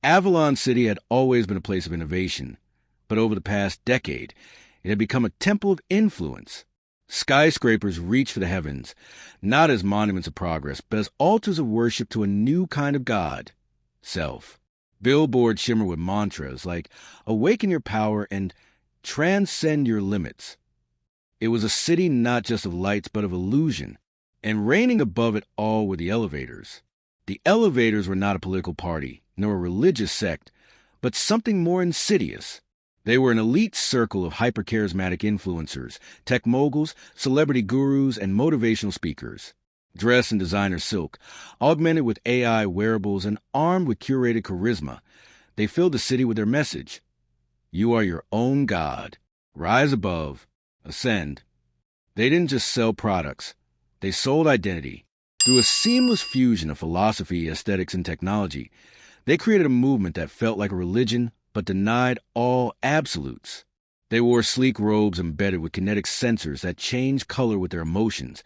Avalon City had always been a place of innovation, but over the past decade, it had become a temple of influence. Skyscrapers reached for the heavens, not as monuments of progress, but as altars of worship to a new kind of God, self. Billboards shimmer with mantras like, awaken your power and transcend your limits. It was a city not just of lights, but of illusion, and reigning above it all were the elevators. The elevators were not a political party, nor a religious sect, but something more insidious. They were an elite circle of hyper-charismatic influencers, tech moguls, celebrity gurus, and motivational speakers. Dressed in designer silk, augmented with AI wearables, and armed with curated charisma, they filled the city with their message. You are your own God. Rise above. Ascend. They didn't just sell products. They sold identity. Through a seamless fusion of philosophy, aesthetics, and technology, they created a movement that felt like a religion but denied all absolutes. They wore sleek robes embedded with kinetic sensors that changed color with their emotions,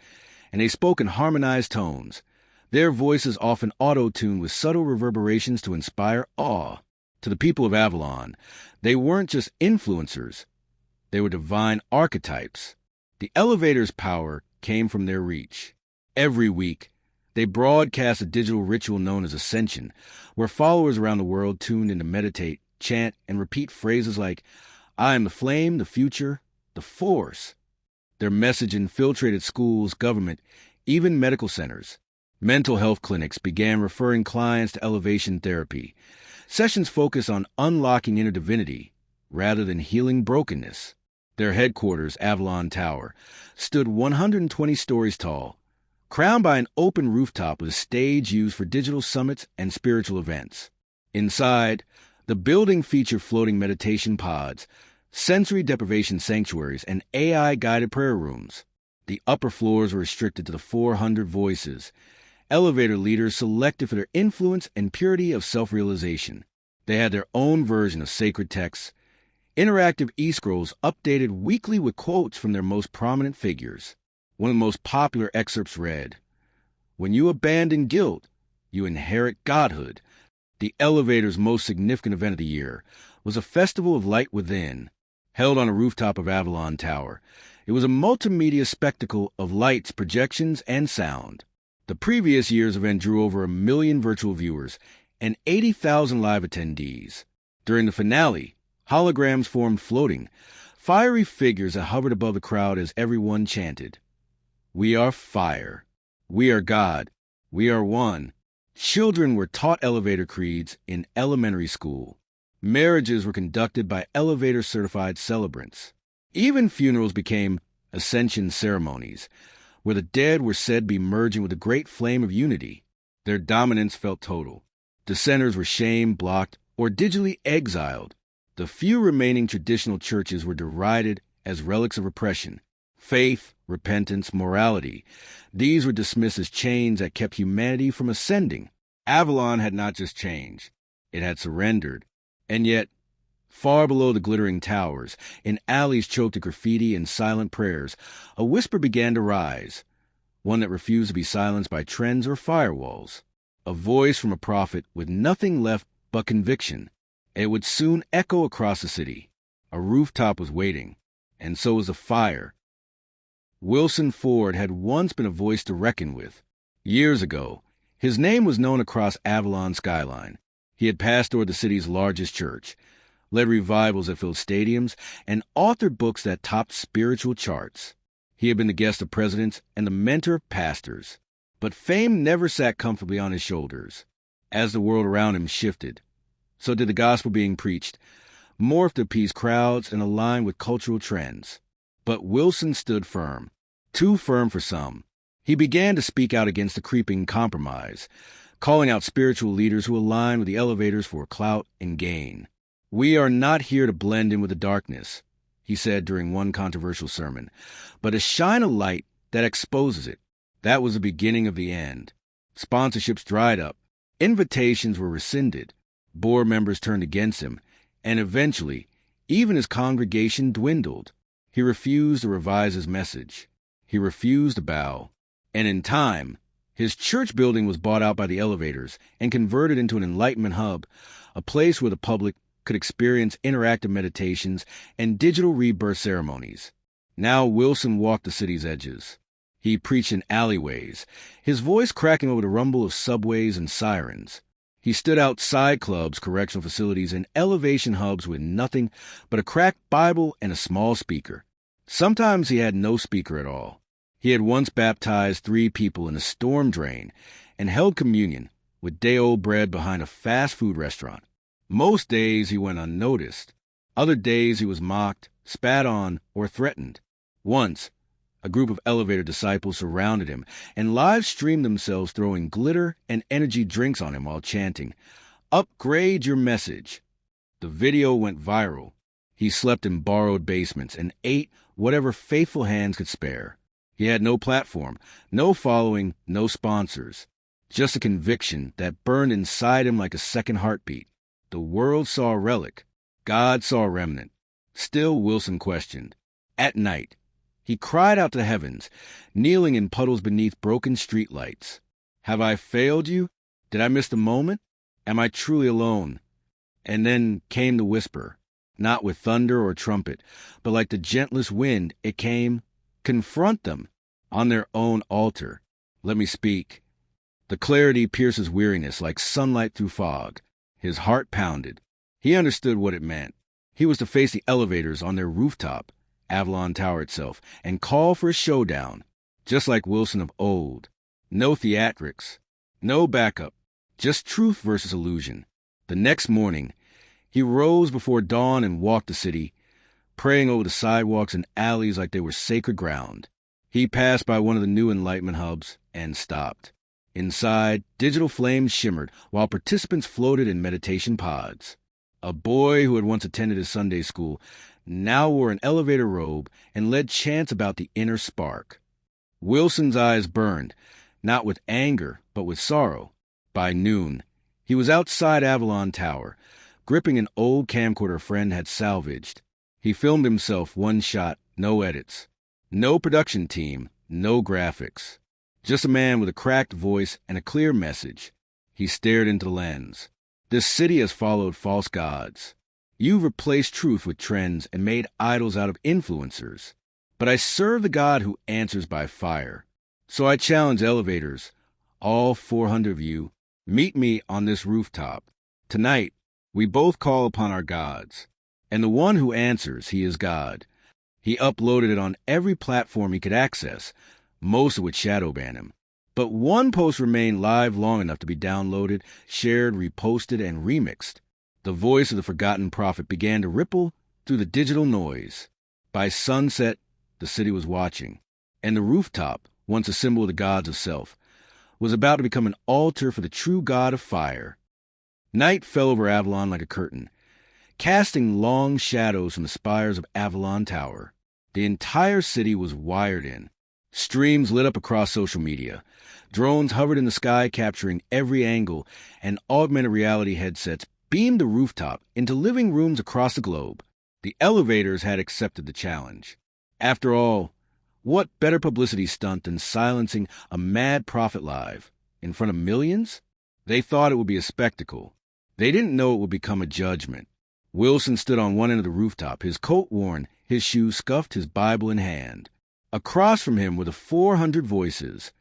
and they spoke in harmonized tones, their voices often auto-tuned with subtle reverberations to inspire awe. To the people of Avalon, they weren't just influencers. They were divine archetypes. The elevator's power came from their reach. Every week, they broadcast a digital ritual known as Ascension, where followers around the world tuned in to meditate, chant, and repeat phrases like, I am the flame, the future, the force. Their message infiltrated schools, government, even medical centers. Mental health clinics began referring clients to elevation therapy. Sessions focused on unlocking inner divinity rather than healing brokenness. Their headquarters, Avalon Tower, stood 120 stories tall, crowned by an open rooftop with a stage used for digital summits and spiritual events. Inside, the building featured floating meditation pods, sensory deprivation sanctuaries, and AI-guided prayer rooms. The upper floors were restricted to the 400 voices, elevator leaders selected for their influence and purity of self-realization. They had their own version of sacred texts, interactive e-scrolls updated weekly with quotes from their most prominent figures. One of the most popular excerpts read, When you abandon guilt, you inherit godhood. The elevator's most significant event of the year was a festival of light within, held on a rooftop of Avalon Tower. It was a multimedia spectacle of lights, projections, and sound. The previous year's event drew over 1 million virtual viewers and 80,000 live attendees. During the finale, holograms formed floating, fiery figures that hovered above the crowd as everyone chanted, We are fire. We are God. We are one. Children were taught elevator creeds in elementary school. Marriages were conducted by elevator-certified celebrants. Even funerals became ascension ceremonies, where the dead were said to be merging with the great flame of unity. Their dominance felt total. Dissenters were shamed, blocked, or digitally exiled. The few remaining traditional churches were derided as relics of oppression. Faith, repentance, morality, these were dismissed as chains that kept humanity from ascending. Avalon had not just changed, it had surrendered. And yet, far below the glittering towers, in alleys choked with graffiti and silent prayers, a whisper began to rise, one that refused to be silenced by trends or firewalls. A voice from a prophet with nothing left but conviction. It would soon echo across the city. A rooftop was waiting, and so was a fire. Wilson Ford had once been a voice to reckon with. Years ago, his name was known across Avalon's skyline. He had pastored the city's largest church, led revivals that filled stadiums, and authored books that topped spiritual charts. He had been the guest of presidents and the mentor of pastors. But fame never sat comfortably on his shoulders. As the world around him shifted, so did the gospel being preached, morphed to appease crowds and align with cultural trends. But Wilson stood firm, too firm for some. He began to speak out against the creeping compromise, calling out spiritual leaders who aligned with the elevators for clout and gain. We are not here to blend in with the darkness, he said during one controversial sermon, but to shine a light that exposes it. That was the beginning of the end. Sponsorships dried up. Invitations were rescinded. Board members turned against him. And eventually, even his congregation dwindled. He refused to revise his message. He refused to bow. And in time, his church building was bought out by the elevators and converted into an enlightenment hub, a place where the public could experience interactive meditations and digital rebirth ceremonies. Now Wilson walked the city's edges. He preached in alleyways, his voice cracking over the rumble of subways and sirens. He stood outside clubs, correctional facilities, and elevation hubs with nothing but a cracked Bible and a small speaker. Sometimes he had no speaker at all. He had once baptized 3 people in a storm drain and held communion with day-old bread behind a fast food restaurant. Most days he went unnoticed. Other days he was mocked, spat on, or threatened. Once, a group of elevator disciples surrounded him and live-streamed themselves throwing glitter and energy drinks on him while chanting, "Upgrade your message." The video went viral. He slept in borrowed basements and ate whatever faithful hands could spare. He had no platform, no following, no sponsors. Just a conviction that burned inside him like a second heartbeat. The world saw a relic. God saw a remnant. Still, Wilson questioned. At night, he cried out to the heavens, kneeling in puddles beneath broken streetlights. Have I failed you? Did I miss the moment? Am I truly alone? And then came the whisper, not with thunder or trumpet, but like the gentlest wind, it came, confront them on their own altar. Let me speak. The clarity pierces weariness like sunlight through fog. His heart pounded. He understood what it meant. He was to face the elevators on their rooftop, Avalon Tower itself, and call for a showdown, just like Wilson of old. No theatrics, no backup, just truth versus illusion. The next morning, he rose before dawn and walked the city, praying over the sidewalks and alleys like they were sacred ground. He passed by one of the new Enlightenment hubs and stopped. Inside, digital flames shimmered while participants floated in meditation pods. A boy who had once attended his Sunday school now wore an elevator robe and led chants about the inner spark. Wilson's eyes burned, not with anger, but with sorrow. By noon, he was outside Avalon Tower, gripping an old camcorder a friend had salvaged. He filmed himself one shot, no edits. No production team, no graphics. Just a man with a cracked voice and a clear message. He stared into the lens. This city has followed false gods. You've replaced truth with trends and made idols out of influencers. But I serve the God who answers by fire. So I challenge elevators, all 400 of you, meet me on this rooftop. Tonight, we both call upon our gods. And the one who answers, he is God. He uploaded it on every platform he could access, most of which shadow ban him. But one post remained live long enough to be downloaded, shared, reposted, and remixed. The voice of the forgotten prophet began to ripple through the digital noise. By sunset, the city was watching, and the rooftop, once a symbol of the gods of self, was about to become an altar for the true God of fire. Night fell over Avalon like a curtain, casting long shadows from the spires of Avalon Tower. The entire city was wired in. Streams lit up across social media. Drones hovered in the sky capturing every angle, and augmented reality headsets beamed the rooftop into living rooms across the globe. The elevators had accepted the challenge. After all, what better publicity stunt than silencing a mad prophet live in front of millions? They thought it would be a spectacle. They didn't know it would become a judgment. Wilson stood on one end of the rooftop, his coat worn, his shoes scuffed, his Bible in hand. Across from him were the 400 voices,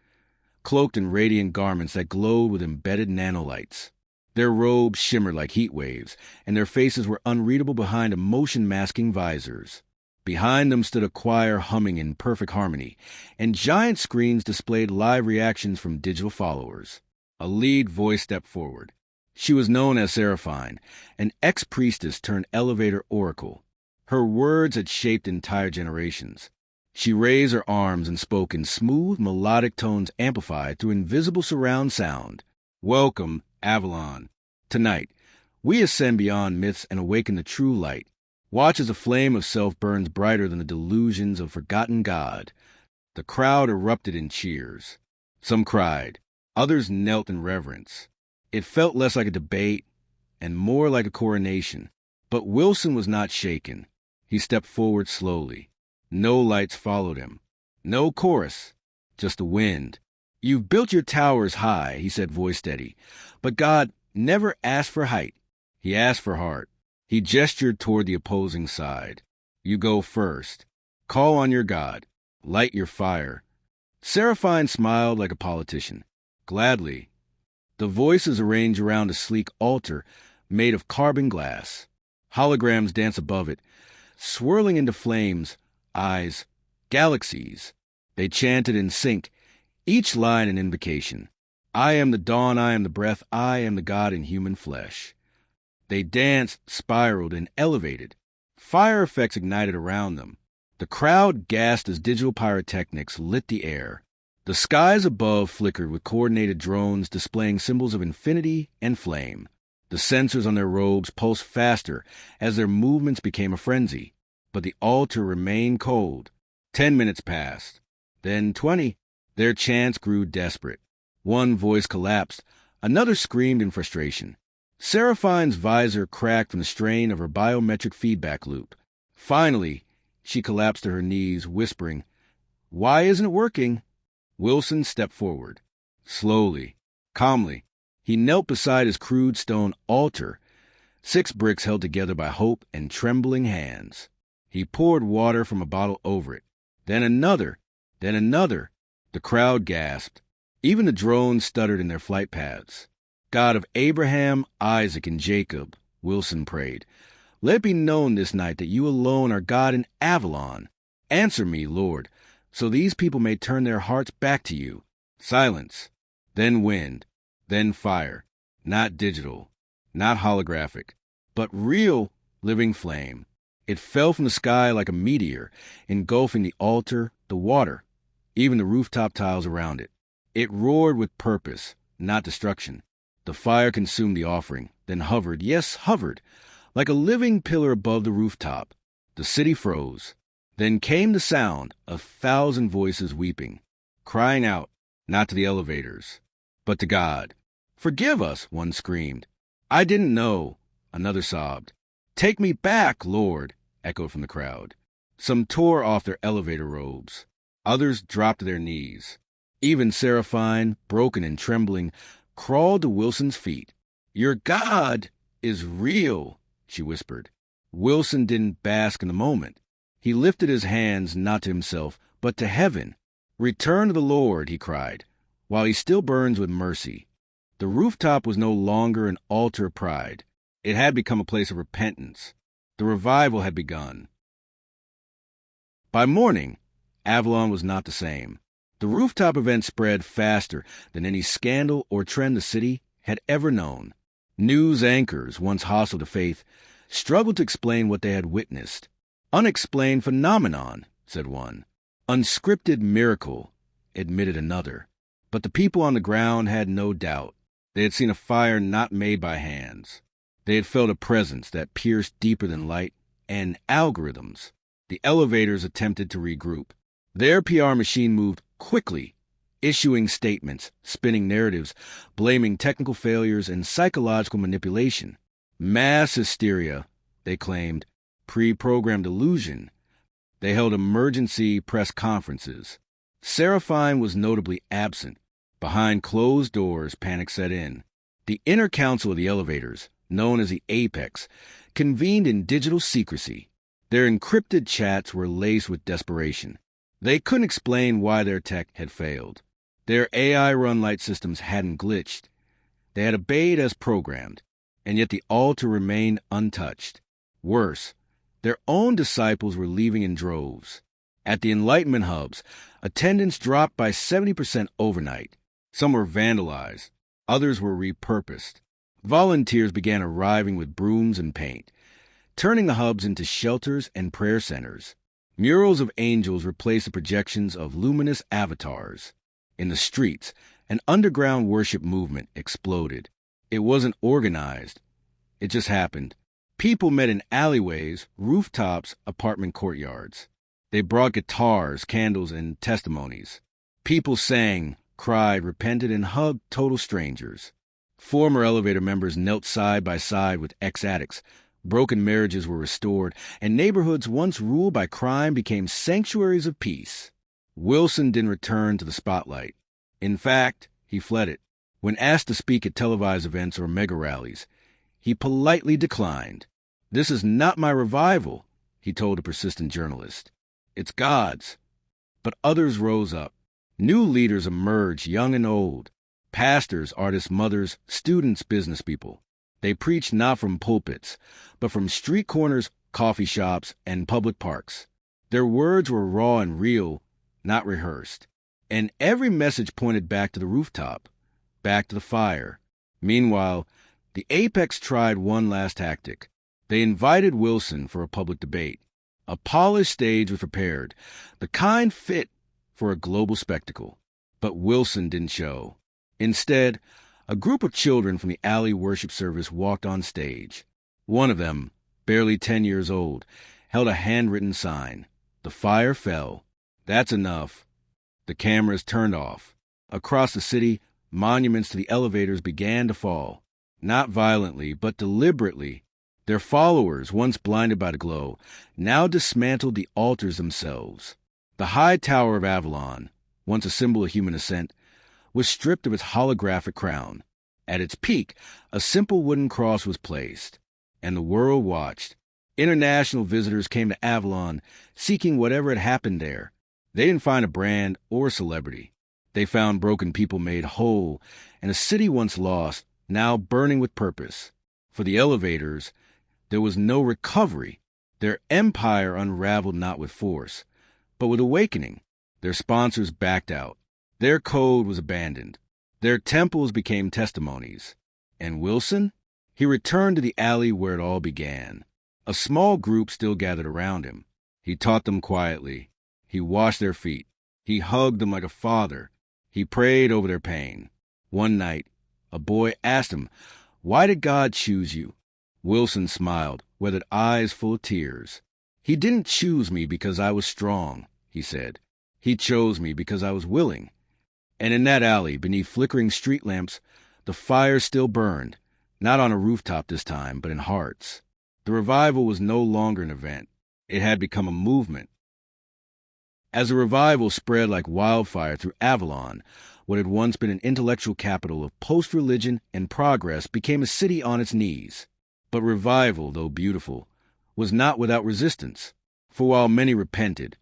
cloaked in radiant garments that glowed with embedded nanolights. Their robes shimmered like heat waves, and their faces were unreadable behind emotion-masking visors. Behind them stood a choir humming in perfect harmony, and giant screens displayed live reactions from digital followers. A lead voice stepped forward. She was known as Seraphine, an ex-priestess turned elevator oracle. Her words had shaped entire generations. She raised her arms and spoke in smooth, melodic tones amplified through invisible surround sound. Welcome, Avalon. Tonight, we ascend beyond myths and awaken the true light. Watch as the flame of self burns brighter than the delusions of forgotten God. The crowd erupted in cheers. Some cried. Others knelt in reverence. It felt less like a debate and more like a coronation. But Wilson was not shaken. He stepped forward slowly. No lights followed him. No chorus, just the wind. You've built your towers high, he said, voice steady. But God never asked for height. He asked for heart. He gestured toward the opposing side. You go first. Call on your God. Light your fire. Seraphine smiled like a politician. Gladly. The voices arranged around a sleek altar made of carbon glass. Holograms dance above it, swirling into flames, eyes, galaxies. They chanted in sync, each line an invocation. I am the dawn, I am the breath, I am the God in human flesh. They danced, spiraled, and elevated. Fire effects ignited around them. The crowd gasped as digital pyrotechnics lit the air. The skies above flickered with coordinated drones displaying symbols of infinity and flame. The sensors on their robes pulsed faster as their movements became a frenzy. But the altar remained cold. 10 minutes passed. Then 20. Their chants grew desperate. One voice collapsed. Another screamed in frustration. Seraphine's visor cracked from the strain of her biometric feedback loop. Finally, she collapsed to her knees, whispering, "Why isn't it working?" Wilson stepped forward. Slowly, calmly, he knelt beside his crude stone altar, 6 bricks held together by hope and trembling hands. He poured water from a bottle over it. Then another, then another. The crowd gasped. Even the drones stuttered in their flight paths. God of Abraham, Isaac, and Jacob, Wilson prayed, let it be known this night that you alone are God in Avalon. Answer me, Lord, so these people may turn their hearts back to you. Silence, then wind, then fire, not digital, not holographic, but real living flame. It fell from the sky like a meteor, engulfing the altar, the water, even the rooftop tiles around it. It roared with purpose, not destruction. The fire consumed the offering, then hovered, yes, hovered, like a living pillar above the rooftop. The city froze. Then came the sound of 1,000 voices weeping, crying out, not to the elevators, but to God. Forgive us, one screamed. I didn't know, another sobbed. Take me back, Lord, echoed from the crowd. Some tore off their elevator robes. Others dropped to their knees. Even Seraphine, broken and trembling, crawled to Wilson's feet. Your God is real, she whispered. Wilson didn't bask in the moment. He lifted his hands not to himself, but to heaven. Return to the Lord, he cried, while he still burns with mercy. The rooftop was no longer an altar of pride. It had become a place of repentance. The revival had begun. By morning, Avalon was not the same. The rooftop event spread faster than any scandal or trend the city had ever known. News anchors, once hostile to faith, struggled to explain what they had witnessed. Unexplained phenomenon, said one. Unscripted miracle, admitted another. But the people on the ground had no doubt. They had seen a fire not made by hands. They had felt a presence that pierced deeper than light, and algorithms. The elevators attempted to regroup. Their PR machine moved quickly, issuing statements, spinning narratives, blaming technical failures and psychological manipulation. Mass hysteria, they claimed, pre-programmed illusion. They held emergency press conferences. Seraphine was notably absent. Behind closed doors, panic set in. The inner council of the elevators, known as the Apex, convened in digital secrecy. Their encrypted chats were laced with desperation. They couldn't explain why their tech had failed. Their AI-run light systems hadn't glitched. They had obeyed as programmed, and yet the altar remained untouched. Worse, their own disciples were leaving in droves. At the Enlightenment hubs, attendance dropped by 70% overnight. Some were vandalized. Others were repurposed. Volunteers began arriving with brooms and paint, turning the hubs into shelters and prayer centers. Murals of angels replaced the projections of luminous avatars. In the streets, an underground worship movement exploded. It wasn't organized. It just happened. People met in alleyways, rooftops, apartment courtyards. They brought guitars, candles, and testimonies. People sang, cried, repented, and hugged total strangers. Former elevator members knelt side by side with ex-addicts. Broken marriages were restored, and neighborhoods once ruled by crime became sanctuaries of peace. Wilson didn't return to the spotlight. In fact, he fled it. When asked to speak at televised events or mega rallies, He politely declined. "This is not my revival," he told a persistent journalist. "It's God's." But others rose up. New leaders emerged, young and old. Pastors, artists, mothers, students, business people. They preached not from pulpits, but from street corners, coffee shops, and public parks. Their words were raw and real, not rehearsed. And every message pointed back to the rooftop, back to the fire. Meanwhile, the Apex tried one last tactic. They invited Wilson for a public debate. A polished stage was prepared, the kind fit for a global spectacle. But Wilson didn't show. Instead, a group of children from the alley worship service walked on stage. One of them, barely 10 years old, held a handwritten sign. The fire fell. That's enough. The cameras turned off. Across the city, monuments to the elevators began to fall. Not violently, but deliberately. Their followers, once blinded by the glow, now dismantled the altars themselves. The high tower of Avalon, once a symbol of human ascent, was stripped of its holographic crown. At its peak, a simple wooden cross was placed, and the world watched. International visitors came to Avalon, seeking whatever had happened there. They didn't find a brand or celebrity. They found broken people made whole, and a city once lost, now burning with purpose. For the elevators, there was no recovery. Their empire unraveled not with force, but with awakening. Their sponsors backed out. Their code was abandoned. Their temples became testimonies. And Wilson? He returned to the alley where it all began. A small group still gathered around him. He taught them quietly. He washed their feet. He hugged them like a father. He prayed over their pain. One night, a boy asked him, "Why did God choose you?" Wilson smiled, with eyes full of tears. "He didn't choose me because I was strong," he said. "He chose me because I was willing." And in that alley, beneath flickering street lamps, the fire still burned, not on a rooftop this time, but in hearts. The revival was no longer an event. It had become a movement. As the revival spread like wildfire through Avalon, what had once been an intellectual capital of post-religion and progress became a city on its knees. But revival, though beautiful, was not without resistance, for while many repented,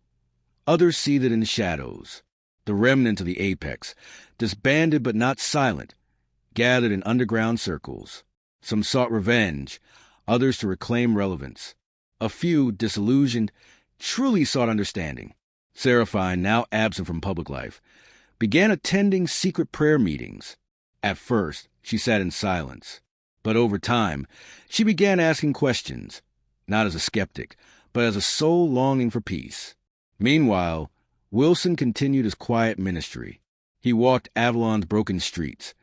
others seethed in the shadows. The remnant of the apex, disbanded but not silent, gathered in underground circles. Some sought revenge, others to reclaim relevance. A few, disillusioned, truly sought understanding. Seraphine, now absent from public life, began attending secret prayer meetings. At first, she sat in silence. But over time, she began asking questions, not as a skeptic, but as a soul longing for peace. Meanwhile, Wilson continued his quiet ministry. He walked Avalon's broken streets,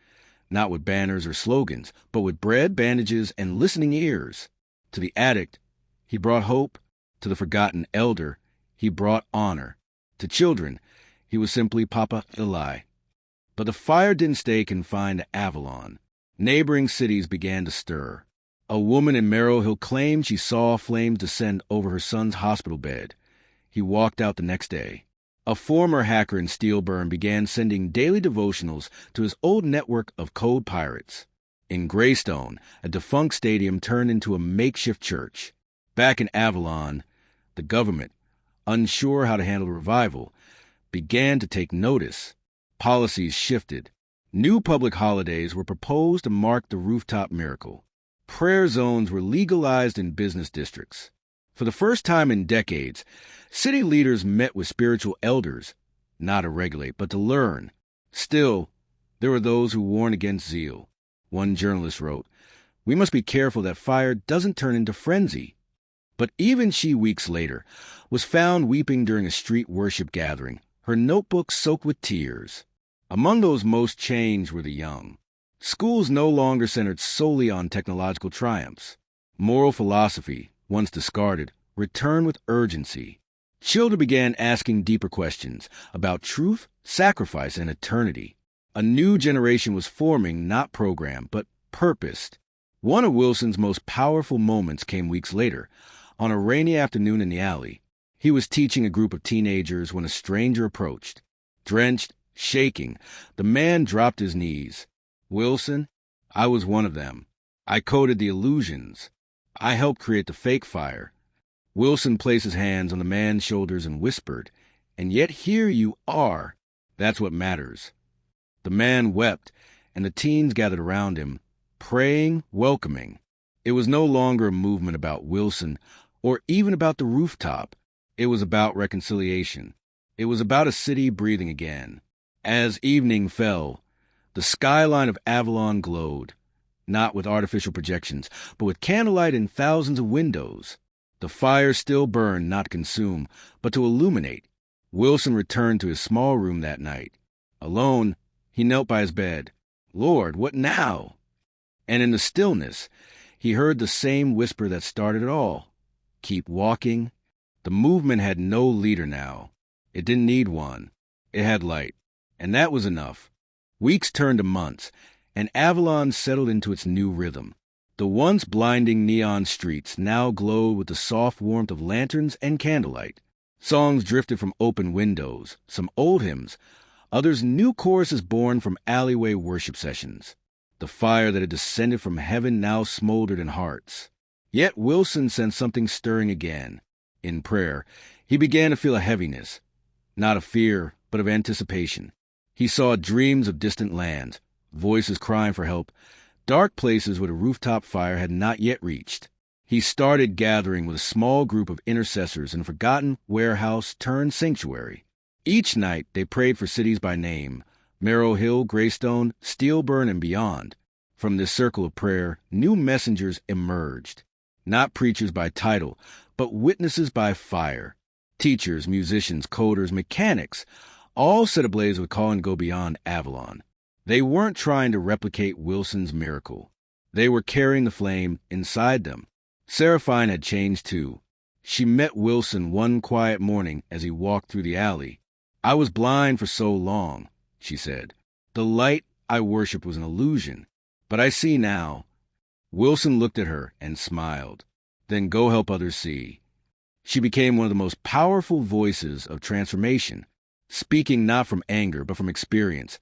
not with banners or slogans, but with bread, bandages, and listening ears. To the addict, he brought hope. To the forgotten elder, he brought honor. To children, he was simply Papa Eli. But the fire didn't stay confined to Avalon. Neighboring cities began to stir. A woman in Merrill Hill claimed she saw flames descend over her son's hospital bed. He walked out the next day. A former hacker in Steelburn began sending daily devotionals to his old network of code pirates. In Greystone, a defunct stadium turned into a makeshift church. Back in Avalon, the government, unsure how to handle the revival, began to take notice. Policies shifted. New public holidays were proposed to mark the rooftop miracle. Prayer zones were legalized in business districts. For the first time in decades, city leaders met with spiritual elders, not to regulate, but to learn. Still, there were those who warned against zeal. One journalist wrote, "We must be careful that fire doesn't turn into frenzy." But even she, weeks later, was found weeping during a street worship gathering, her notebook soaked with tears. Among those most changed were the young. Schools no longer centered solely on technological triumphs. Moral philosophy, once discarded, returned with urgency. Children began asking deeper questions about truth, sacrifice, and eternity. A new generation was forming, not programmed, but purposed. One of Wilson's most powerful moments came weeks later, on a rainy afternoon in the alley. He was teaching a group of teenagers when a stranger approached. Drenched, shaking, the man dropped his knees. "Wilson, I was one of them. I coded the illusions. I helped create the fake fire. Wilson placed his hands on the man's shoulders and whispered, "And yet here you are. That's what matters." The man wept, and the teens gathered around him, praying, welcoming. It was no longer a movement about Wilson or even about the rooftop. It was about reconciliation. It was about a city breathing again. As evening fell, the skyline of Avalon glowed, not with artificial projections, but with candlelight in thousands of windows. The fire still burned, not to consume, but to illuminate. Wilson returned to his small room that night. Alone, he knelt by his bed. "Lord, what now?" And in the stillness, he heard the same whisper that started it all. Keep walking. The movement had no leader now. It didn't need one. It had light. And that was enough. Weeks turned to months, and Avalon settled into its new rhythm. The once blinding neon streets now glowed with the soft warmth of lanterns and candlelight. Songs drifted from open windows, some old hymns, others new choruses born from alleyway worship sessions. The fire that had descended from heaven now smoldered in hearts. Yet Wilson sensed something stirring again. In prayer, he began to feel a heaviness, not of fear, but of anticipation. He saw dreams of distant lands, voices crying for help, dark places where the rooftop fire had not yet reached. He started gathering with a small group of intercessors in a forgotten warehouse turned sanctuary. Each night they prayed for cities by name, Merrill Hill, Greystone, Steelburn, and beyond. From this circle of prayer, new messengers emerged. Not preachers by title, but witnesses by fire. Teachers, musicians, coders, mechanics, all set ablaze with calling to go beyond Avalon. They weren't trying to replicate Wilson's miracle. They were carrying the flame inside them. Seraphine had changed too. She met Wilson one quiet morning as he walked through the alley. "I was blind for so long," she said. "The light I worshiped was an illusion, but I see now." Wilson looked at her and smiled. "Then go help others see." She became one of the most powerful voices of transformation, speaking not from anger but from experience.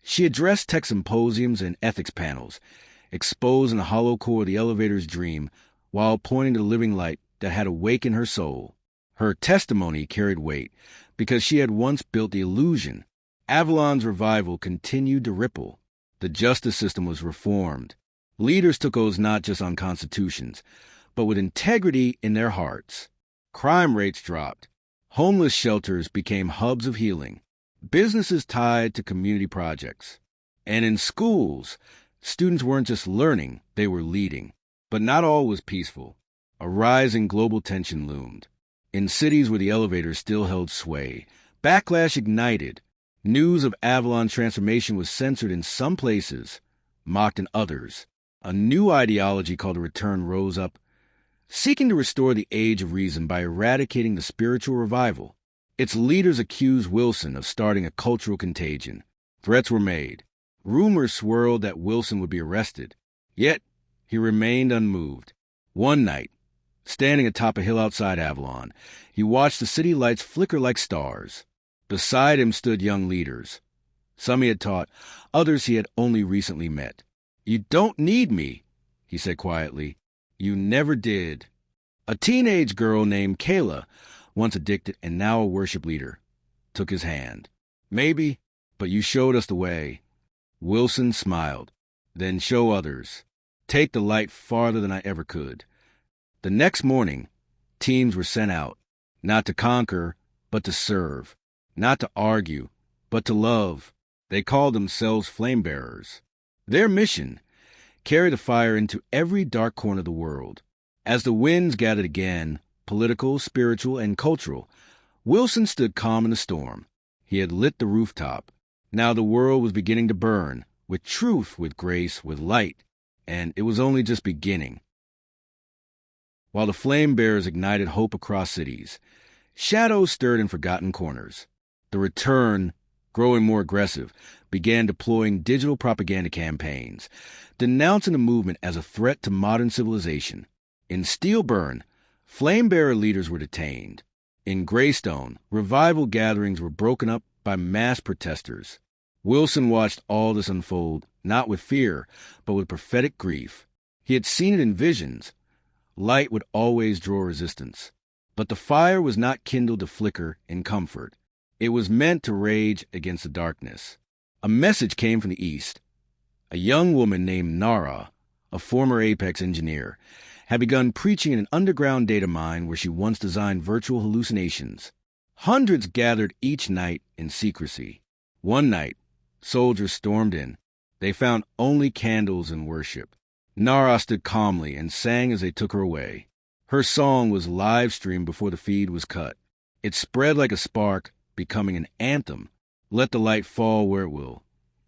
She addressed tech symposiums and ethics panels, exposing the hollow core of the elevator's dream while pointing to the living light that had awakened her soul. Her testimony carried weight because she had once built the illusion. Avalon's revival continued to ripple. The justice system was reformed. Leaders took oaths not just on constitutions, but with integrity in their hearts. Crime rates dropped. Homeless shelters became hubs of healing. Businesses tied to community projects. And in schools, students weren't just learning, they were leading. But not all was peaceful. A rising global tension loomed. In cities where the elevators still held sway, backlash ignited. News of Avalon's transformation was censored in some places, mocked in others. A new ideology called a return rose up, seeking to restore the age of reason by eradicating the spiritual revival. Its leaders accused Wilson of starting a cultural contagion. Threats were made. Rumors swirled that Wilson would be arrested. Yet, he remained unmoved. One night, standing atop a hill outside Avalon, he watched the city lights flicker like stars. Beside him stood young leaders. Some he had taught, others he had only recently met. "You don't need me," he said quietly. "You never did." A teenage girl named Kayla, once addicted and now a worship leader, took his hand. "Maybe, but you showed us the way." Wilson smiled. "Then show others. Take the light farther than I ever could." The next morning, teams were sent out, not to conquer, but to serve, not to argue, but to love. They called themselves Flamebearers. Their mission, carry the fire into every dark corner of the world. As the winds gathered again, political, spiritual, and cultural, Wilson stood calm in the storm. He had lit the rooftop. Now the world was beginning to burn, with truth, with grace, with light, and it was only just beginning. While the Flamebearers ignited hope across cities, shadows stirred in forgotten corners. The return, growing more aggressive, began deploying digital propaganda campaigns, denouncing the movement as a threat to modern civilization. In Steelburn, Flamebearer leaders were detained. In Greystone, revival gatherings were broken up by mass protesters. Wilson watched all this unfold, not with fear, but with prophetic grief. He had seen it in visions. Light would always draw resistance. But the fire was not kindled to flicker in comfort. It was meant to rage against the darkness. A message came from the east. A young woman named Nara, a former Apex engineer, had begun preaching in an underground data mine where she once designed virtual hallucinations. Hundreds gathered each night in secrecy. One night, soldiers stormed in. They found only candles and worship. Nara stood calmly and sang as they took her away. Her song was live-streamed before the feed was cut. It spread like a spark, becoming an anthem. Let the light fall where it will.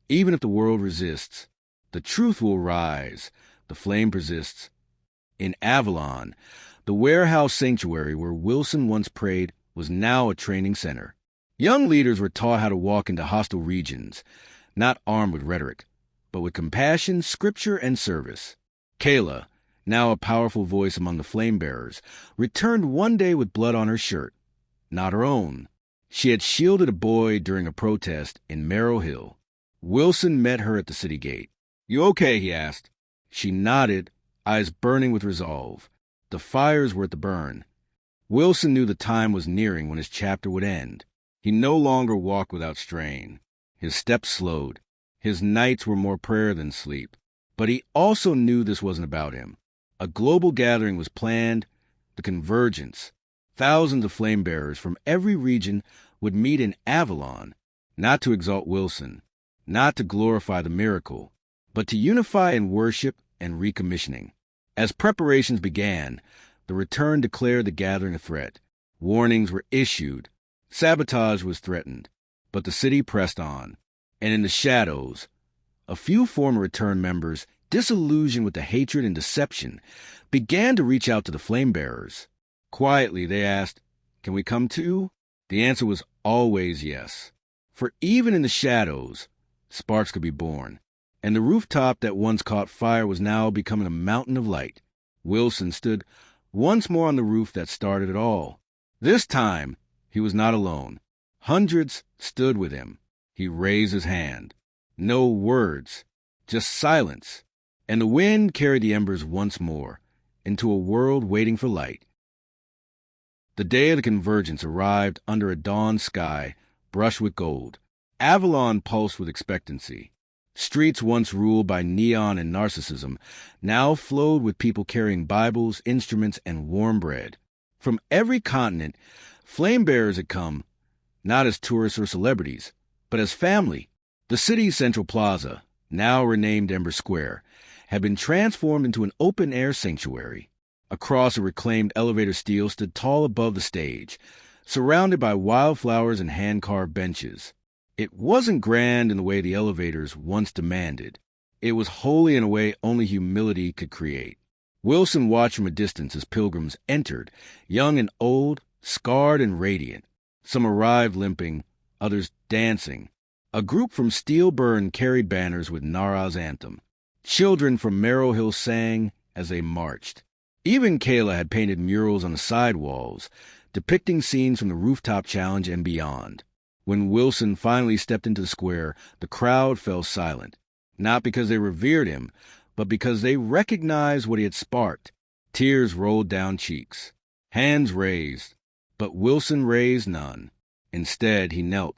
Even if the world resists, the truth will rise. The flame persists. In Avalon, the warehouse sanctuary where Wilson once prayed was now a training center. Young leaders were taught how to walk into hostile regions, not armed with rhetoric, but with compassion, scripture, and service. Kayla, now a powerful voice among the Flamebearers, returned one day with blood on her shirt. Not her own. She had shielded a boy during a protest in Merrill Hill. Wilson met her at the city gate. "You okay?" he asked. She nodded, eyes burning with resolve. The fires were at the burn. Wilson knew the time was nearing when his chapter would end. He no longer walked without strain. His steps slowed. His nights were more prayer than sleep. But he also knew this wasn't about him. A global gathering was planned, the Convergence. Thousands of Flamebearers from every region would meet in Avalon, not to exalt Wilson, not to glorify the miracle, but to unify in worship and recommissioning. As preparations began, the return declared the gathering a threat. Warnings were issued. Sabotage was threatened. But the city pressed on. And in the shadows, a few former return members, disillusioned with the hatred and deception, began to reach out to the Flamebearers. Quietly, they asked, "Can we come too?" The answer was always yes. For even in the shadows, sparks could be born. And the rooftop that once caught fire was now becoming a mountain of light. Wilson stood once more on the roof that started it all. This time, he was not alone. Hundreds stood with him. He raised his hand. No words, just silence. And the wind carried the embers once more into a world waiting for light. The day of the Convergence arrived under a dawn sky brushed with gold. Avalon pulsed with expectancy. Streets once ruled by neon and narcissism now flowed with people carrying Bibles, instruments, and warm bread. From every continent, Flamebearers had come, not as tourists or celebrities, but as family. The city's central plaza, now renamed Ember Square, had been transformed into an open-air sanctuary. Across a reclaimed elevator steel stood tall above the stage, surrounded by wildflowers and hand-carved benches. It wasn't grand in the way the elevators once demanded. It was holy in a way only humility could create. Wilson watched from a distance as pilgrims entered, young and old, scarred and radiant. Some arrived limping, others dancing. A group from Steel Burn carried banners with Nara's anthem. Children from Merrill Hill sang as they marched. Even Kayla had painted murals on the sidewalls, depicting scenes from the Rooftop Challenge and beyond. When Wilson finally stepped into the square, the crowd fell silent, not because they revered him, but because they recognized what he had sparked. Tears rolled down cheeks, hands raised, but Wilson raised none. Instead, he knelt,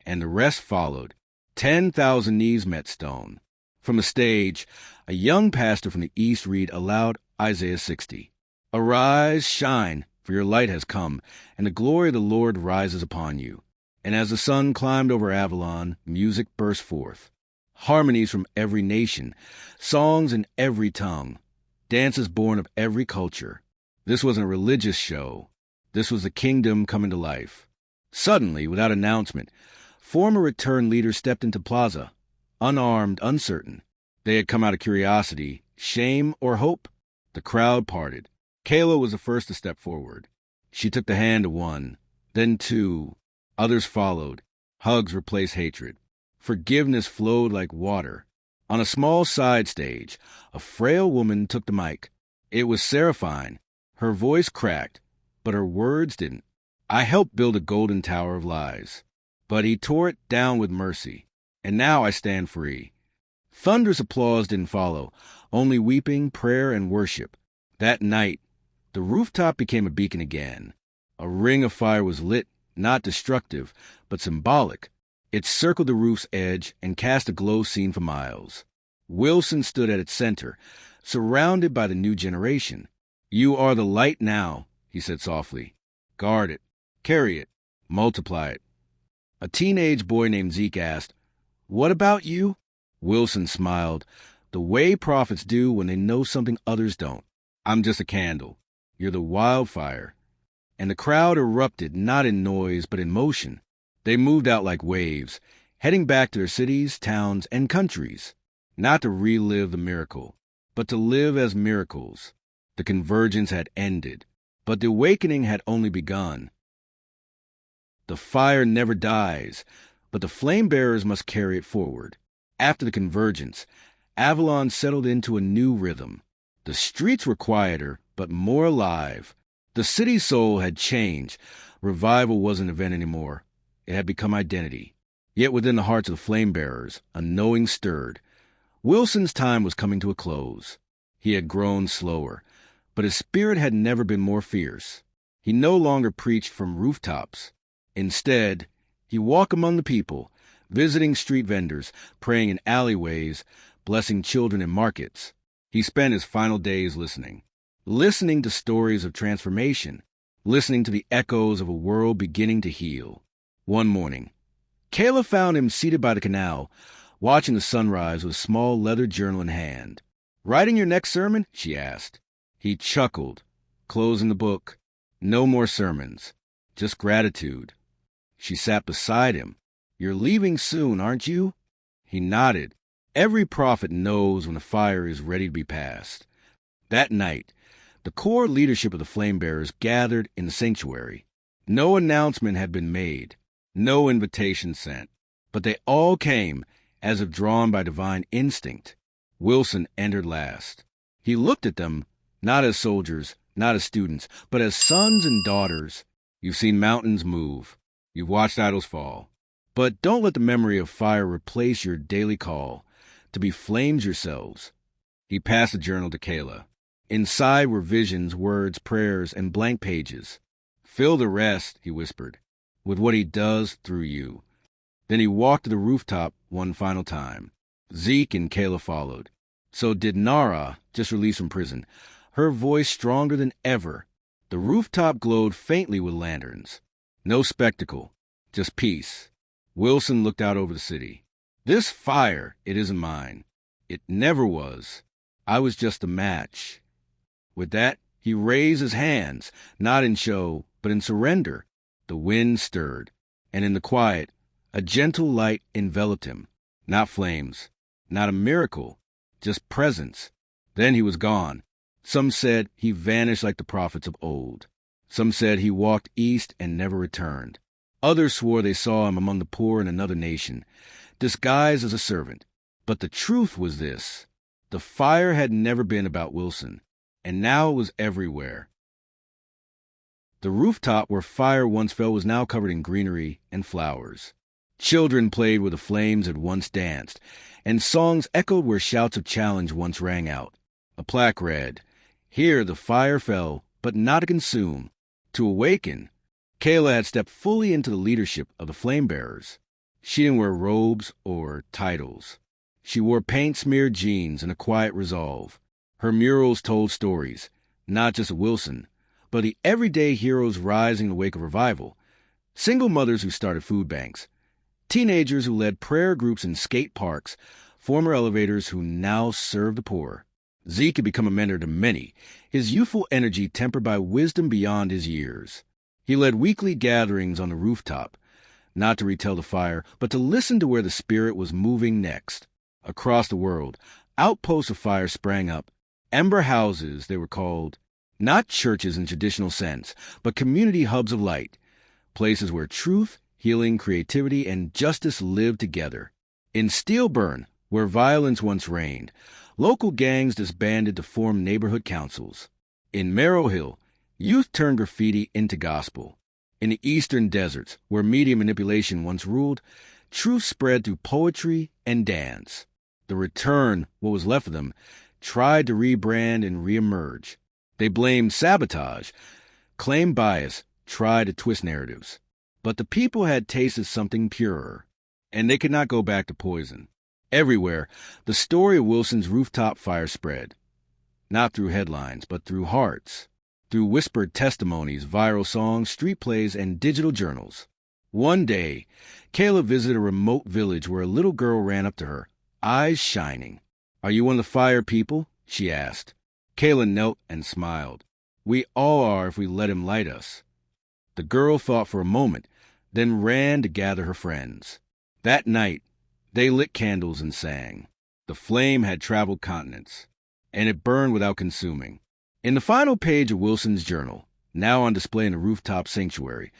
and the rest followed. 10,000 knees met stone. From the stage, a young pastor from the east read aloud Isaiah 60. "Arise, shine, for your light has come, and the glory of the Lord rises upon you." And as the sun climbed over Avalon, music burst forth. Harmonies from every nation, songs in every tongue, dances born of every culture. This wasn't a religious show. This was the kingdom coming to life. Suddenly, without announcement, former return leaders stepped into plaza, unarmed, uncertain. They had come out of curiosity, shame, or hope. The crowd parted. Kayla was the first to step forward. She took the hand of one, then two. Others followed. Hugs replaced hatred. Forgiveness flowed like water. On a small side stage, a frail woman took the mic. It was Seraphine. Her voice cracked, but her words didn't. "I helped build a golden tower of lies, but he tore it down with mercy, and now I stand free. Thunderous applause didn't follow, only weeping, prayer, and worship. That night, the rooftop became a beacon again. A ring of fire was lit, not destructive, but symbolic. It circled the roof's edge and cast a glow seen for miles. Wilson stood at its center, surrounded by the new generation. "You are the light now," he said softly. "Guard it, carry it, multiply it." A teenage boy named Zeke asked, "What about you?" Wilson smiled, the way prophets do when they know something others don't. "I'm just a candle. You're the wildfire." And the crowd erupted, not in noise, but in motion. They moved out like waves, heading back to their cities, towns, and countries, not to relive the miracle, but to live as miracles. The convergence had ended, but the awakening had only begun. The fire never dies, but the Flamebearers must carry it forward. After the convergence, Avalon settled into a new rhythm. The streets were quieter, but more alive. The city's soul had changed. Revival wasn't an event anymore. It had become identity. Yet within the hearts of the Flamebearers, a knowing stirred. Wilson's time was coming to a close. He had grown slower, but his spirit had never been more fierce. He no longer preached from rooftops. Instead, he walked among the people, visiting street vendors, praying in alleyways, blessing children in markets. He spent his final days listening to stories of transformation, listening to the echoes of a world beginning to heal. One morning, Kayla found him seated by the canal, watching the sunrise with a small leather journal in hand. "Writing your next sermon?" she asked. He chuckled, closing the book. "No more sermons, just gratitude." She sat beside him. "You're leaving soon, aren't you?" He nodded. Every prophet knows when the fire is ready to be passed. That night, the core leadership of the Flamebearers gathered in the sanctuary. No announcement had been made, no invitation sent, but they all came as if drawn by divine instinct. Wilson entered last. He looked at them, not as soldiers, not as students, but as sons and daughters. You've seen mountains move. You've watched idols fall. But don't let the memory of fire replace your daily call to be flames yourselves. He passed the journal to Kayla. Inside were visions, words, prayers, and blank pages. "Fill the rest," he whispered, "with what he does through you." Then he walked to the rooftop one final time. Zeke and Kayla followed. So did Nara, just released from prison, her voice stronger than ever. The rooftop glowed faintly with lanterns. No spectacle, just peace. Wilson looked out over the city. "This fire, it isn't mine. It never was. I was just a match." With that, he raised his hands, not in show, but in surrender. The wind stirred, and in the quiet, a gentle light enveloped him. Not flames, not a miracle, just presence. Then he was gone. Some said he vanished like the prophets of old. Some said he walked east and never returned. Others swore they saw him among the poor in another nation, disguised as a servant. But the truth was this: the fire had never been about Wilson, and now it was everywhere. The rooftop where fire once fell was now covered in greenery and flowers. Children played where the flames had once danced, and songs echoed where shouts of challenge once rang out. A plaque read, "Here the fire fell, but not to consume, to awaken." Kayla had stepped fully into the leadership of the Flamebearers. She didn't wear robes or titles. She wore paint-smeared jeans and a quiet resolve. Her murals told stories, not just of Wilson, but the everyday heroes rising in the wake of revival. Single mothers who started food banks, teenagers who led prayer groups in skate parks, former elevators who now serve the poor. Zeke had become a mentor to many, his youthful energy tempered by wisdom beyond his years. He led weekly gatherings on the rooftop, not to retell the fire, but to listen to where the Spirit was moving next. Across the world, outposts of fire sprang up. Ember houses, they were called. Not churches in traditional sense, but community hubs of light. Places where truth, healing, creativity, and justice lived together. In Steelburn, where violence once reigned, local gangs disbanded to form neighborhood councils. In Merrill Hill, youth turned graffiti into gospel. In the eastern deserts, where media manipulation once ruled, truth spread through poetry and dance. The Return, what was left of them, tried to rebrand and reemerge. They blamed sabotage, claimed bias, tried to twist narratives. But the people had tasted something purer, and they could not go back to poison. Everywhere, the story of Wilson's rooftop fire spread. Not through headlines, but through hearts. Through whispered testimonies, viral songs, street plays, and digital journals. One day, Kayla visited a remote village where a little girl ran up to her, eyes shining. "Are you one of the fire people?" she asked. Kayla knelt and smiled. "We all are if we let him light us." The girl thought for a moment, then ran to gather her friends. That night, they lit candles and sang. The flame had traveled continents, and it burned without consuming. In the final page of Wilson's journal, now on display in the rooftop sanctuary,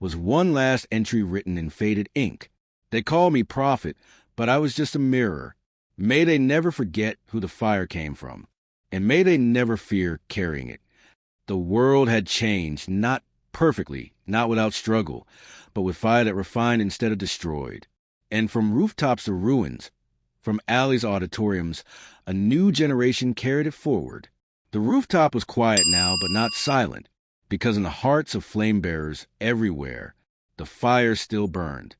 was one last entry written in faded ink. "They call me prophet, but I was just a mirror. May they never forget who the fire came from, and may they never fear carrying it." The world had changed, not perfectly, not without struggle, but with fire that refined instead of destroyed. And from rooftops to ruins, from alleys to auditoriums, a new generation carried it forward. The rooftop was quiet now, but not silent, because in the hearts of flamebearers everywhere, the fire still burned.